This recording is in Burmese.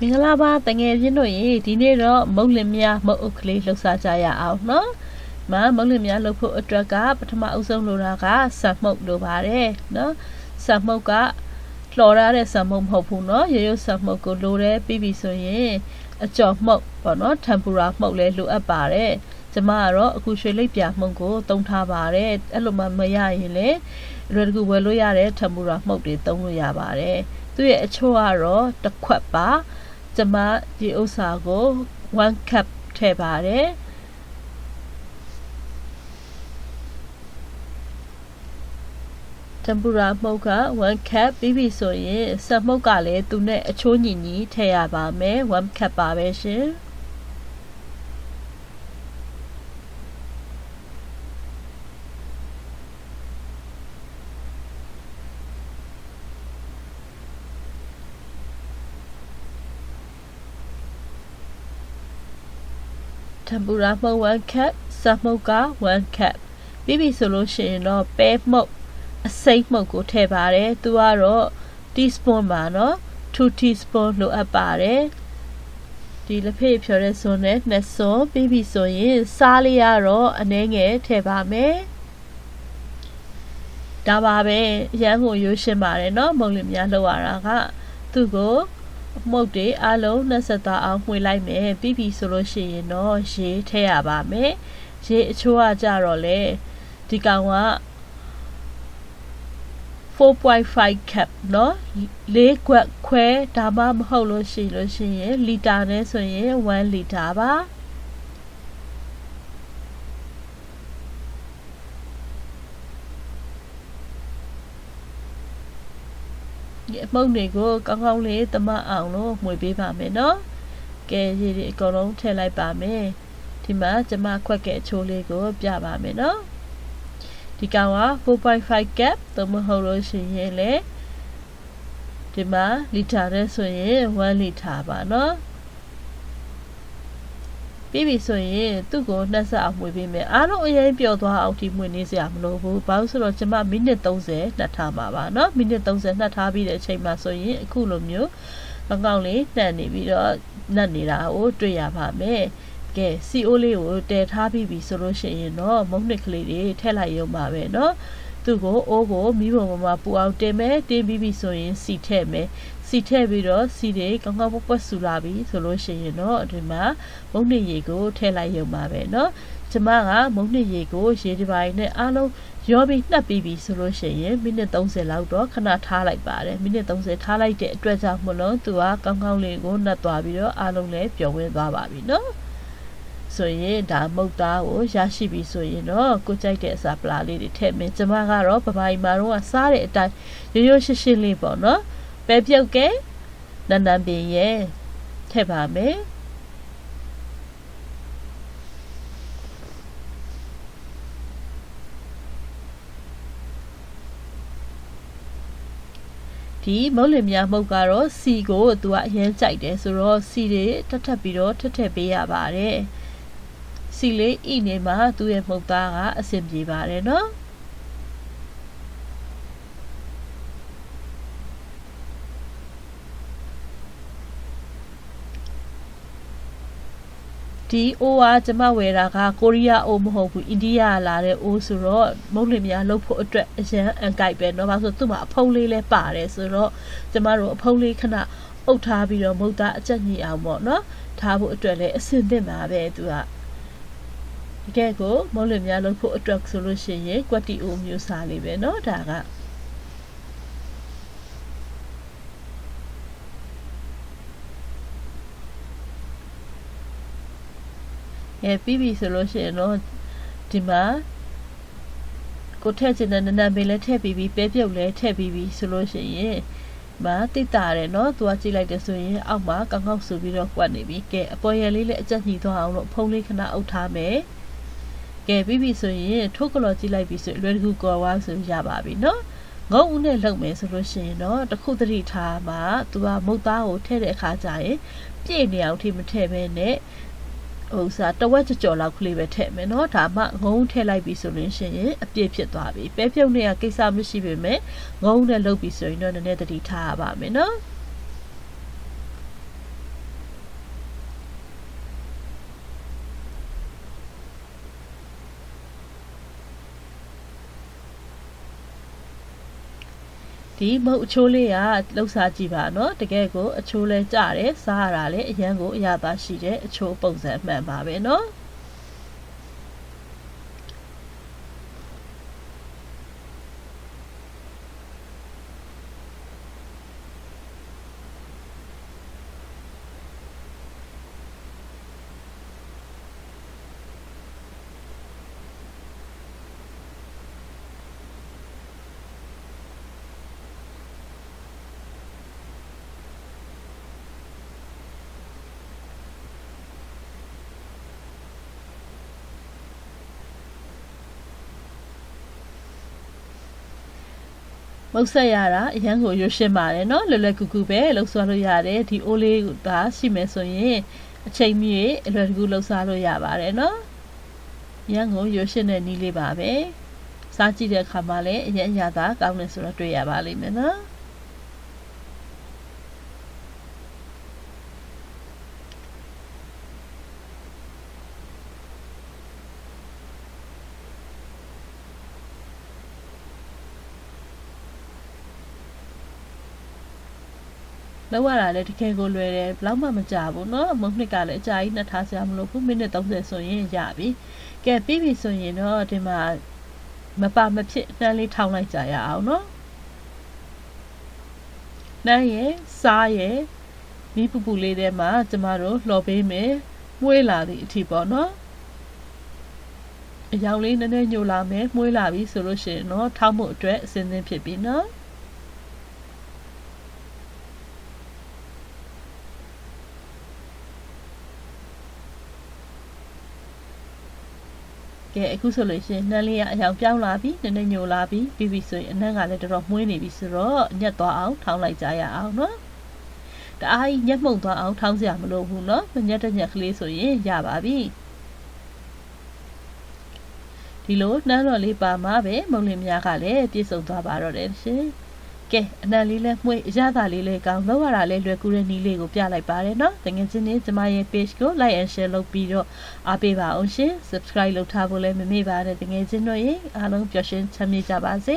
င်္ဂလာပါတငယ်ချင်းတို့ရေဒီနေ့တော့မုတ်လင်များမုတ်အုပ်ကလေးလှုပ်ရှားကြရအောင်နော်မုတ်လင်များလှုပ်ဖို့အတွက်ကပထမအဦးဆုံးလိုတာကစံမှုတ်လိုပါတယ်နော်စံမှုတ်ကလှော်ရတဲ့စံမှုတ်မဟုတ်ဘူးနော်ရိုးရိုးစံမှုတ်ကိုလိုတယ်ပြီးပြီဆိုရင်အကြော်မှုတ်ပေါ့နော်တမ်ပူရာမှုတ်လည်းလိုအပ်ပါတယ်ကျမကတော့အခုရွှေလိပ်ပြမှုတ်ကိုသုံးထားပါတယ်အဲ့လိုမှမရရင်လေလွယ်တကူဝယ်လို့ရတဲ့တမ်ပူရာမှုတ်တွေသုံးလို့ရပါတယ်သူ့ရဲ့အချို့ကတော့တစ်ခွက်ပါကျမဒီဥစ္စာကို1 cup ထည့်ပါတယ်တမ်ပူရာမှုတ်က1 cup ပြီးပြီဆိုရင်စက်မှုတ်ကလည်းသူနဲ့အချိုးညီညီထည့်ရပါမယ်1 cup ပါပဲရှင်တမ်ပူရာမှုတ်1 cup စက်မှုတ်က1 cup ပြီးပြီဆိုလို့ရှိရင်တော့ပဲမှုတ်အစိမ်းမှုတ်ကိုထည့်ပါတယ်သူကတော့ teaspoon ပါနော်2 teaspoon လိုအပ်ပါတယ်ဒီလက်ဖေးဖြော်တဲ့စွန်းနဲ့နှစ်စွန်းပြီးပြီဆိုရင်စားလေးရတော့အနည်းငယ်ထည့်ပါမယ်ဒါပါပဲအရန်ကိုရိုးရှင်းပါတယ်နော်မုံလင်များလောက်ရတာကသူ့ကိုမှုတ်တွေအလုံး23အောင်မှွေလိုက်မယ်ပြီးပြီဆိုလို့ရှိရင်တော့ရေထည့်ရပါမယ်ရေအချိုးကကြတော့လေဒီကောင်က4.5 cup နော်4ခွက်ခွဲဒါမှမဟုတ်လို့ရှိရင်လီတာနဲ့ဆိုရင်1လီတာပါဒီအမှုန့်တွေကိုကောင်းကောင်းလေးသမအောင်လို့မှွေပေးပါမယ်နော်ကဲရေဒီအကုန်လုံးထည့်လိုက်ပါမယ်ဒီမှာကျမခွက်ကအချိုးလေးကိုပြပါမယ်နော်ဒီကောင်က4.5 cup သို့မဟုတ်လို့ရှိရင်လေဒီမှာလီတာနဲ့ဆိုရင်1လီတာပါနော်ပြီးပြီဆိုရင်သူ့ကိုနှက်ဆက်အောင်မှွေပေးမယ်အားလုံးအရင်ပြောသွားအောင်ဒီမှွေနေစရာမလိုဘူးဘာလို့ဆိုတော့ကျမမိနစ်30နှက်ထားမှာပါနော်မိနစ်30နှက်ထားပြီးတဲ့အချိန်မှာဆိုရင်အခုလိုမျိုးကောင်းလေးနှက်နေပြီးတော့နှက်နေတာကိုတွေ့ရပါမယ်ကဲ CO လေးကိုတည်ထားပြီးပြီဆိုလို့ရှိရင်တော့မုံနစ်ကလေးတွေထည့်လိုက်ရုံပါပဲเนาะသူ့ကိုအိုးကိုမီးပုံပေါ်မှာပူအောင်တင်မယ်တင်ပြီးပြီဆိုရင်စီထည့်မယ်စီထည့်ပြီးတော့စီတွေကောင်းကောင်းပွက်ဆူလာပြီဆိုလို့ရှိရင်တော့ဒီမှာမုံနစ်ရေကိုထည့်လိုက်ရုံပါပဲเนาะကျမကမုံနစ်ရေကိုရေဒီပိုင်းနဲ့အားလုံးရောပြီးနှက်ပြီးပြီဆိုလို့ရှိရင်မိနစ်30လောက်တော့ခဏထားလိုက်ပါတယ်မိနစ်30ထားလိုက်တဲ့အတွက်ကြောင့်မလို့သူကကောင်းကောင်းလေးကိုနှက်သွားပြီးတော့အားလုံးလည်းပျော်ဝင်းသွားပါပြီเนาะဆိုရင်ဒါမုတ်သားကိုရရှိပြီဆိုရင်တော့ကိုကြိုက်တဲ့အစာပလာလေးတွေထည့်မယ်ကျမကတော့ပပိုင်မာတော့စားတဲ့အတိုင်းရိုးရိုးရှင်းရှင်းလေးပေါ့နော်ပဲပြုတ်ကဲနန်းနန်းပင်ရဲ့ထည့်ပါမယ်ဒီမုတ်လင်များမုတ်ကတော့စီကိုသူကအရင်ကြိုက်တယ်ဆိုတော့စီတွေထပ်ပြီးတော့ထည့်ပေးရပါတယ်စီလေးဤနေမှာသူ့ရဲ့မုတ်သားကအဆင်ပြေပါတယ်နော်ဒီအိုးကကျမဝယ်တာကကိုရီးယားအိုးမဟုတ်ဘူးအိန္ဒိယလာတဲ့အိုးဆိုတော့မုတ်လင်များလုပ်ဖို့အတွက်အရန်အကြိုက်ပဲเนาะဘာလို့ဆိုသူ့မှာအဖုံးလေးလဲပါတယ်ဆိုတော့ကျမတို့အဖုံးလေးခဏအုပ်ထားပြီးတော့မုတ်သားအကျက်ညီအောင်ပေါ့เนาะထားဖို့အတွက်လည်းအဆင်သင့်ပါပဲသူကဒီကဲကိုမုတ်လင်များလုပ်ဖို့အတွက်ဆိုလို့ရှိရင်ကွက်တီအိုးမျိုးစားလေးပဲเนาะဒါကပြီးပြီဆိုလို့ရှိရင်တော့ဒီမှာကိုထည့်ချင်တဲ့နန်းနန်းပင်လည်းထည့်ပြီးပဲပြုတ်လည်းထည့်ပြီးဆိုလို့ရှိရင်တိတ်တာတယ်เนาะသူကကြည့်လိုက်တယ်ဆိုရင်အောက်မှာကောင်းကောင်းဆူပြီးတော့ကွက်နေပြီကဲအပေါ်ရယ်လေးလည်းအကျက်ညီသွားအောင်လို့ဖုံးလေးခဏအုပ်ထားမယ်ကဲပြီးပြီဆိုရင်ထိုးကလော်ကြည့်လိုက်ပြီဆိုလွယ်တကူကော်ဝါဆိုရပါပြီเนาะငုံဦးနဲ့လုပ်မယ်ဆိုလို့ရှိရင်တော့တစ်ခုတတိထားမှာသူကမုတ်သားကိုထည့်တဲ့အခါကျရင်ပြည့်နေအောင်ထိမထည့်ဘဲနဲ့ဟိုစားတဝက်ကြော်လောက်ကလေးပဲထည့်မယ်เนาะဒါမှငုံထည့်လိုက်ပြီဆိုလို့ရှိရင်အပြည့်ဖြစ်သွားပြီပဲပြုတ်နေရကိစ္စမရှိပေမဲ့ငုံနဲ့လုပ်ပြီဆိုရင်တော့နည်းနည်းတတိထားရပါမယ်เนาะ ဒီမဟုတ်အချိုးလေးကလှုပ်ရှားကြည့်ပါနော်တကယ်ကိုအချိုးလဲကြတယ်စားရတာလေအရန်ကိုအရသာရှိတဲ့အချိုးပုံစံမှန်ပါပဲနော်မုတ်ဆက်ရတာအရန်ကိုရွှေရှင်းပါတယ်နော်လွယ်လွယ်ကူကူပဲလှုပ်ရှားလို့ရတယ်ဒီအိုးလေးကရှိမယ်ဆိုရင်အချိန်မီအလွယ်တကူလှုပ်ရှားလို့ရပါတယ်နော်အရန်ကိုရွှေရှင်းတဲ့နည်းလေးပါပဲစားကြည့်တဲ့အခါမှာလည်းအရန်အရသာကောင်းတယ်ဆိုတော့တွေ့ရပါလိမ့်မယ်နော်လောက်ရတာလည်းတကယ်ကိုလွယ်တယ်ဘလောက်မှမကြဘူးเนาะမုံနှစ်ကလည်းအကြာကြီးနှစ်ထားစရာမလိုဘူးမိနစ်30ဆိုရင်ရပြီကဲပြီးပြီဆိုရင်တော့ဒီမှာမပါမဖြစ်နှမ်းလေးထောင်းလိုက်ကြရအောင်เนาะနှမ်းရယ်စားရယ်မီးပူပူလေးထဲမှာကျမတို့လှော်ပေးမယ်မွေးလာသည့်အထိပေါ့เนาะအယောင်လေးနည်းနည်းညှို့လာမယ်မွေးလာပြီဆိုလို့ရှိရင်เนาะထောင်းမှုအတွက်အစင်းသင်းဖြစ်ပြီเนาะကဲအခုဆိုလို့ရှိရင်နှမ်းလေးကအယောင်ပြောင်းလာပြီနည်းနည်းညိုလာပြီပြီးပြီဆိုရင်အနှမ်းကလည်းတော်တော်မှုေးနေပြီဆိုတော့ညက်သွားအောင်ထောင်းလိုက်ကြရအောင်နော်တအားကြီးညက်မှုန်သွားအောင်ထောင်းစရာမလိုဘူးနော်မညက်တဲ့ညက်ကလေးဆိုရင်ရပါပြီဒီလိုနှမ်းတော်လေးပါမှပဲမုံလင်းများကလည်းပြည့်စုံသွားပါတော့တယ်ရှင်ကဲအနံလေးလည်းမှုေးအရသာလေးလည်းကောင်းလောက်ရတာလည်းလွယ်ကူတဲ့နည်းလေးကိုပြလိုက်ပါတယ်နော်တကယ်ချင်းကျမရဲ့ page ကို like and share လုပ်ပြီးတော့အားပေးပါအောင်ရှင် subscribe လုပ်ထားဖို့လည်းမမေ့ပါနဲ့တကယ်ချင်းတို့ရေအားလုံးပျော်ရွှင်ချမ်းမြေ့ကြပါစေ